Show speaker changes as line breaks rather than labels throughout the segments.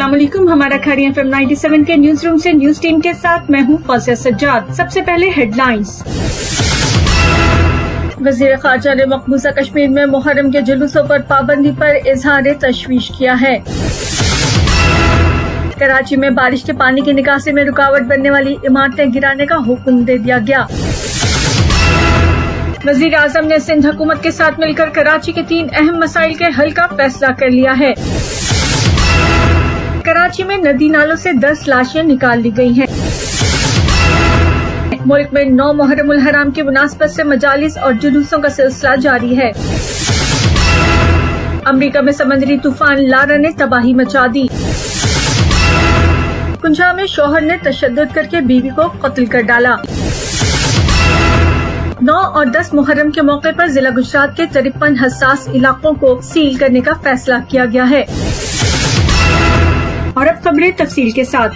अस्सलाम वालेकुम। हमारा खड़ी FM 97 के न्यूज रूम से न्यूज टीम के साथ मैं हूँ फौजिया सज्जाद। सबसे पहले हेडलाइंस। वज़ीर ख़ारजा ने मकबूजा कश्मीर में मुहर्रम के जुलूसों पर पाबंदी पर इजहार तशवीश किया है। कराची में बारिश के पानी की निकासी में रुकावट बनने वाली इमारतें गिराने का हुक्म दे दिया गया। वज़ीर आज़म ने सिंध हुकूमत के साथ मिलकर कराची के 3 अहम मसाइल के हल का फैसला कर लिया है। कराची में नदी नालों से 10 लाशें निकाल ली गई हैं। मुल्क में 9 मुहर्रमुल हराम की मुनासबत से मजालिस और जुलूसों का सिलसिला जारी है। अमरीका में समुद्री तूफान लारा ने तबाही मचा दी। कुंजा में शौहर ने तशद्दुद करके बीवी को कत्ल कर डाला। 9 और 10 मुहर्रम के मौके पर जिला गुजरात के 53 हसास इलाकों को सील करने का फैसला किया गया है। और अब खबरें तफसील के साथ।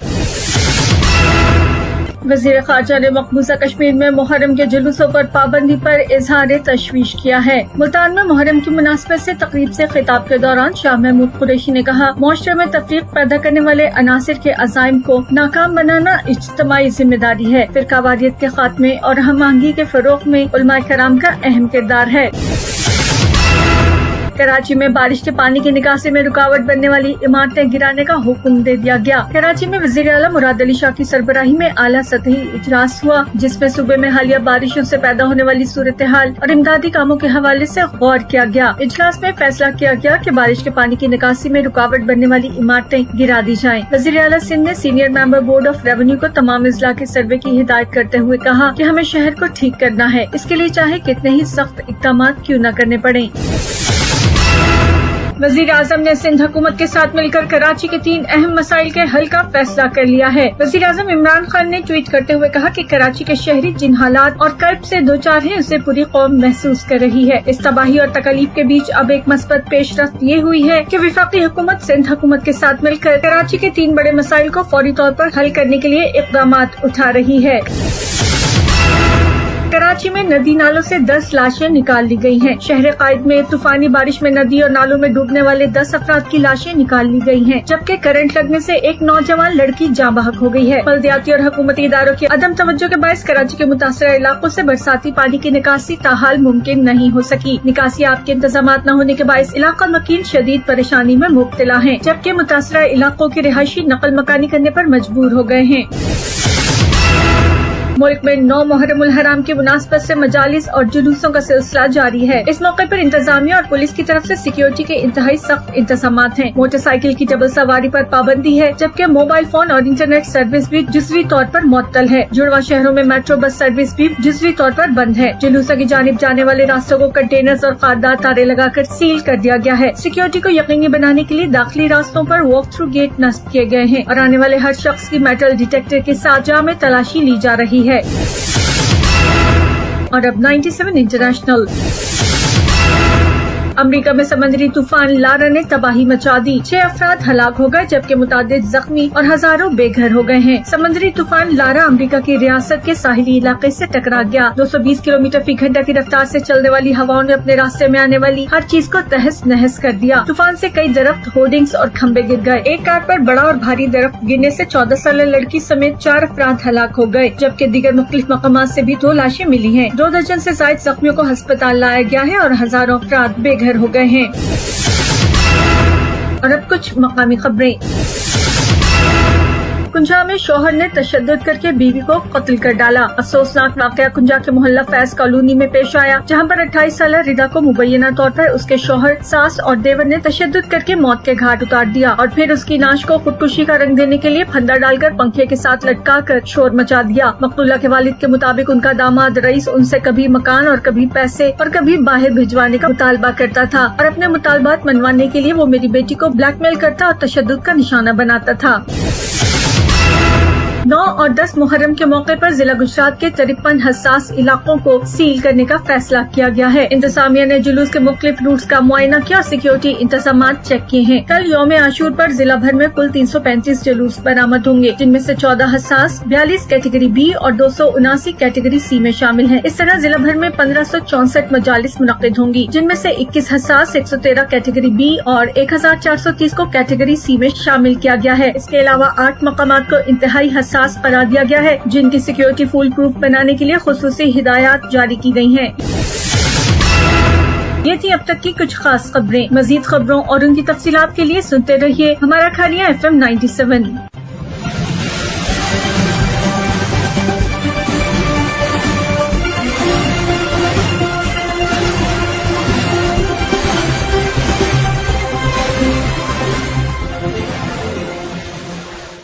वज़ीर ख़ारजा ने मकबूजा कश्मीर में मुहर्रम के जुलूसों पर पाबंदी पर इजहार तशवीश किया है। मुल्तान में मुहर्रम की मुनासबत से तकरीब से खिताब के दौरान शाह महमूद कुरैशी ने कहा, मुआशरे में तफरीक पैदा करने वाले अनासिर के अज़ाइम को नाकाम बनाना इज्तिमाई जिम्मेदारी है। फिरकावारियत के खात्मे और हमआहंगी के फरोग में उलमाए कराम का अहम किरदार है। कराची में बारिश के पानी की निकासी में रुकावट बनने वाली इमारतें गिराने का हुक्म दे दिया गया। कराची में वज़ीर आला मुराद अली शाह की सरबराही में आला सतही इजलास हुआ, जिसमें सूबे में हालिया बारिशों से पैदा होने वाली सूरत हाल और इमदादी कामों के हवाले से गौर किया गया। इजलास में फैसला किया गया कि बारिश के पानी की निकासी में रुकावट बनने वाली इमारतें गिरा दी जाएं। वज़ीर आला सिंध ने senior member board of revenue को तमाम अजला के सर्वे की हिदायत करते हुए कहा कि हमें शहर को ठीक करना है, इसके लिए चाहे कितने ही सख्त इक़दाम क्यों न करने पड़े। वज़ीर आज़म ने सिंध हुकूमत के साथ मिलकर कराची के 3 अहम मसाइल के हल का फैसला कर लिया है। वज़ीर आज़म इमरान खान ने ट्वीट करते हुए कहा कि कराची के शहरी जिन हालात और कर्ब से दो चार हैं, उसे पूरी कौम महसूस कर रही है। इस तबाही और तकलीफ के बीच अब एक मस्बत पेशरफ्त ये हुई है कि वफाकी हुकूमत सिंध हुकूमत के साथ मिलकर कराची के 3 बड़े मसाइल को फौरी तौर पर हल करने के लिए इक़दाम उठा रही है। कराची में नदी नालों से 10 लाशें निकाल ली गई हैं। शहर कायद में तूफानी बारिश में नदी और नालों में डूबने वाले 10 अफराद की लाशें निकाल ली गई हैं, जबकि करंट लगने से एक नौजवान लड़की जाँ बहक हो गई है। बल्दियाती और हुकूमती इदारों की अदम तवज्जो के बायस कराची के मुतासरा इलाकों से बरसाती पानी की निकासी ताहाल मुमकिन नहीं हो सकी। निकासी आप के इंतजाम न होने के बायस इलाका मकीन शदीद परेशानी में मुब्तला है, जबकि मुतासरा इलाकों के रिहायशी नकल मकानी करने पर मजबूर हो गए हैं। मुल्क में 9 मुहर्रमुल हराम की मुनासबत से मजालिस और जुलूसों का सिलसिला जारी है। इस मौके पर इंतजामिया और पुलिस की तरफ से सिक्योरिटी के इंतहाई सख्त इंतजामात हैं। मोटरसाइकिल की डबल सवारी पर पाबंदी है, जबकि मोबाइल फोन और इंटरनेट सर्विस भी जुज़वी तौर पर मुअत्तल है। जुड़वा शहरों में मेट्रो बस सर्विस भी जुज़वी तौर पर बंद है। जुलूसों की जानिब जाने वाले रास्तों को कंटेनर्स और खारदार तारे लगाकर सील कर दिया गया है। सिक्योरिटी को यकीनी बनाने के लिए दाखिली रास्तों पर वॉक थ्रू गेट नस्ब किए गए हैं और आने वाले हर शख्स की मेटल डिटेक्टर के साथ जामे तलाशी ली जा रही है। और अब 97 इंटरनेशनल। अमरीका में समुद्री तूफान लारा ने तबाही मचा दी। 6 अफराद हलाक हो गए, जबकि मुतादिद जख्मी और हजारों बेघर हो गए हैं। समुद्री तूफान लारा अमरीका की रियासत के साहिली इलाके से टकरा गया। 220 किलोमीटर फी घंटा की रफ्तार से चलने वाली हवाओं ने अपने रास्ते में आने वाली हर चीज को तहस नहस कर दिया। तूफान से कई दरख्त, होर्डिंग्स और खम्बे गिर गए। एक कार पर बड़ा और भारी दरख्त गिरने से 14 साल लड़की समेत 4 अफराद हलाक हो गए, जबकि दीगर मुख्तलिफ मकामात से भी 2 लाशें मिली हैं। 2 दर्जन से ज्यादा जख्मियों को अस्पताल लाया गया है और हजारों अफराद बेघर हो गए हैं। और अब कुछ मकामी खबरें। कुंजा में शौहर ने तशद्दुद करके बीवी को कत्ल कर डाला। अफसोसनाक वाकया कुंजा के मोहल्ला फैज कॉलोनी में पेश आया, जहां पर 28 साल रिदा को मुबैना तौर पर उसके शौहर, सास और देवर ने तशद्दुद करके मौत के घाट उतार दिया और फिर उसकी नाश को खुदकुशी का रंग देने के लिए फंदा डालकर पंखे के साथ लटका कर शोर मचा दिया। मकतूला के वालिद के मुताबिक उनका दामाद रईस उनसे कभी मकान और कभी पैसे और कभी बाहर भिजवाने का मुतालबा करता था और अपने मुतालबात मनवाने के लिए वो मेरी बेटी को ब्लैकमेल करता और तशद्दुद का निशाना बनाता था। 9 اور 10 محرم کے موقع پر ضلع گجرات کے 53 حساس علاقوں کو سیل کرنے کا فیصلہ کیا گیا ہے۔ انتظامیہ نے جلوس کے مختلف روٹس کا معائنہ کیا اور سیکیورٹی انتظامات چیک کیے ہیں۔ کل یوم عاشور پر ضلع بھر میں کل 335 جلوس برآمد ہوں گے، جن میں سے 14 حساس، 42 کیٹیگری بی اور 279 کیٹیگری سی میں شامل ہیں۔ اس طرح ضلع بھر میں 1564 مجالس منعقد ہوں گی، جن میں سے 21 حساس، 113 کیٹیگری بی اور 1430 کو کیٹیگری سی میں شامل کیا گیا ہے۔ اس کے علاوہ 8 مقامات کو انتہائی حساس قرار دیا گیا ہے، جن کی سیکیورٹی فول پروف بنانے کے لیے خصوصی ہدایات جاری کی گئی ہیں۔ یہ تھی اب تک کی کچھ خاص خبریں۔ مزید خبروں اور ان کی تفصیلات کے لیے سنتے رہیے ہمارا کھانیہ FM 97۔